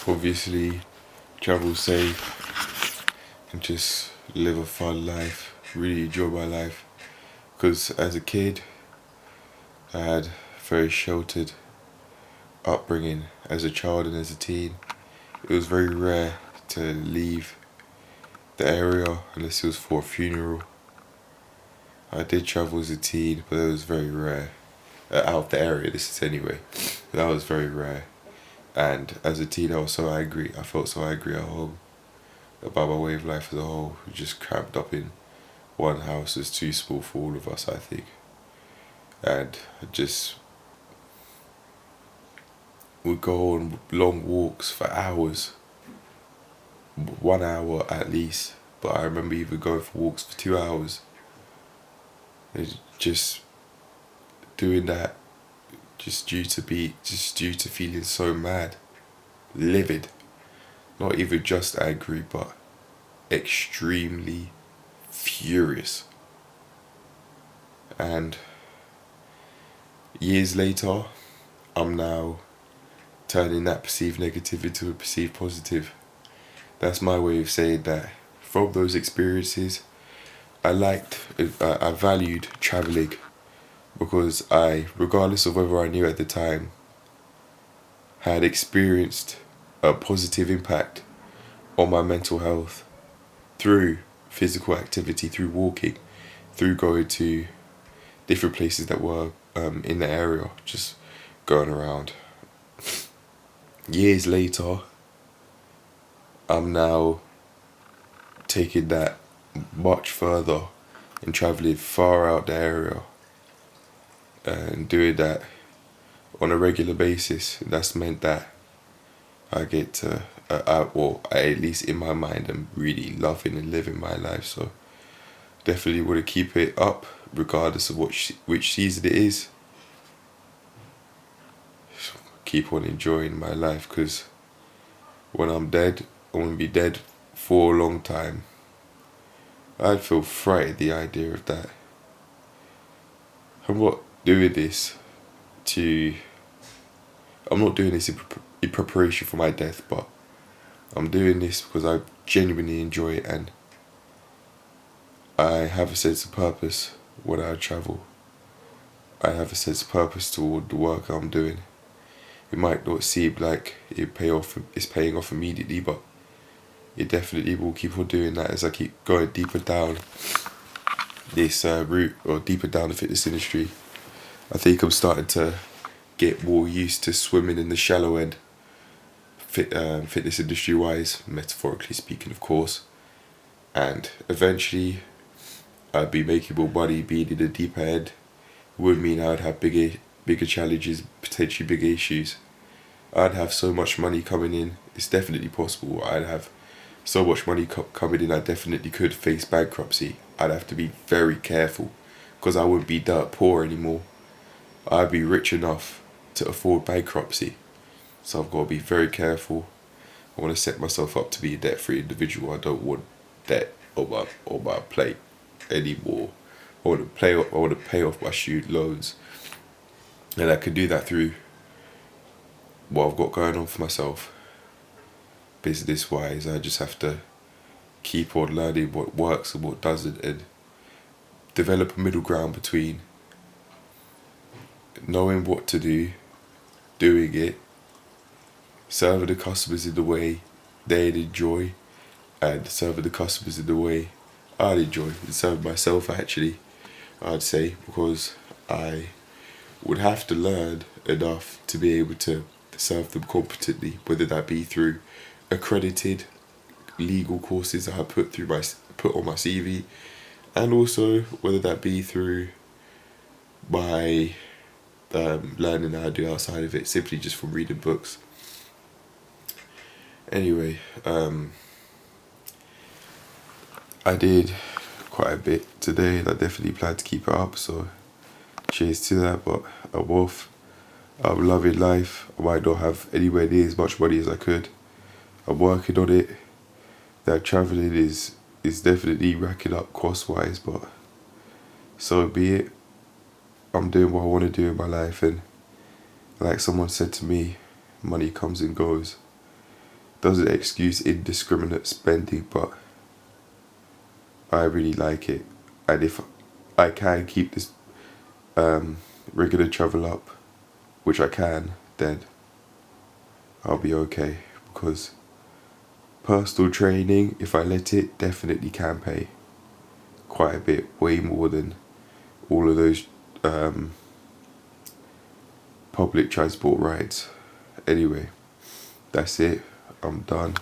obviously travel safe and just live a fun life, really enjoy my life. Because as a kid, I had a very sheltered upbringing as a child and as a teen. It was very rare to leave the area unless it was for a funeral. I did travel as a teen, but it was very rare. Out of the area, this is anyway. That was very rare. And as a teen, I was so angry. I felt so angry at home about my way of life as a whole. Just cramped up in one house is too small for all of us, I think. And I just would go on long walks for hours, 1 hour at least. But I remember even going for walks for 2 hours. And just doing that just due to feeling so mad, livid, not even just angry, but extremely furious. And years later, I'm now turning that perceived negative into a perceived positive. That's my way of saying that from those experiences, I valued traveling because regardless of whether I knew at the time, had experienced a positive impact on my mental health through physical activity, through walking, through going to different places that were in the area, just going around. Years later, I'm now taking that much further and traveling far out the area and doing that on a regular basis. That's meant that I get to, at least in my mind, I'm really loving and living my life. So definitely want to keep it up regardless of which season it is. Keep on enjoying my life, because when I'm dead, I want to be dead for a long time. I'd feel frightened the idea of that. I'm not doing this in preparation for my death, but I'm doing this because I genuinely enjoy it, and I have a sense of purpose when I travel. I have a sense of purpose toward the work I'm doing. It might not seem like it's paying off immediately, but it definitely will keep on doing that as I keep going deeper down this route, or deeper down the fitness industry. I think I'm starting to get more used to swimming in the shallow end, fitness industry wise, metaphorically speaking, of course. And eventually, I'd be making more money being in the deeper end. Would mean I'd have bigger challenges, potentially bigger issues. I'd have so much money coming in. It's definitely possible. I'd have so much money coming in. I definitely could face bankruptcy. I'd have to be very careful because I wouldn't be dirt poor anymore. I'd be rich enough to afford bankruptcy. So I've got to be very careful. I want to set myself up to be a debt-free individual. I don't want debt on my plate anymore. I want to pay off my student loans, and I can do that through what I've got going on for myself. Business-wise, I just have to keep on learning what works and what doesn't, and develop a middle ground between knowing what to do, doing it, serving the customers in the way they'd enjoy, and serving the customers in the way I'd enjoy, and serving myself actually, I'd say, because I would have to learn enough to be able to serve them competently, whether that be through accredited legal courses that I put on my CV, and also whether that be through my learning that I do outside of it, simply just from reading books. Anyway, I did quite a bit today, and I definitely plan to keep it up, so cheers to that. But I'm off. I'm loving life. I might not have anywhere near as much money as I could. I'm working on it. That travelling is definitely racking up cost-wise, but so be it. I'm doing what I want to do in my life, and like someone said to me, money comes and goes. doesn't excuse indiscriminate spending, but I really like it. And if I can keep this regular travel up, which I can, then I'll be okay, because personal training, if I let it, definitely can pay quite a bit, way more than all of those public transport rides. Anyway, that's it. I'm done.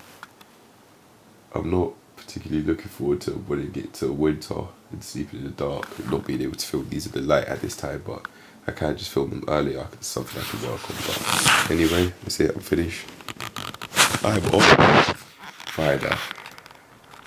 I'm not particularly looking forward to when it gets to winter and sleeping in the dark and not being able to film these at the light at this time, but I can't just film them earlier. It's something I can work on. But anyway, that's it. I'm finished. I'm off. Bye now.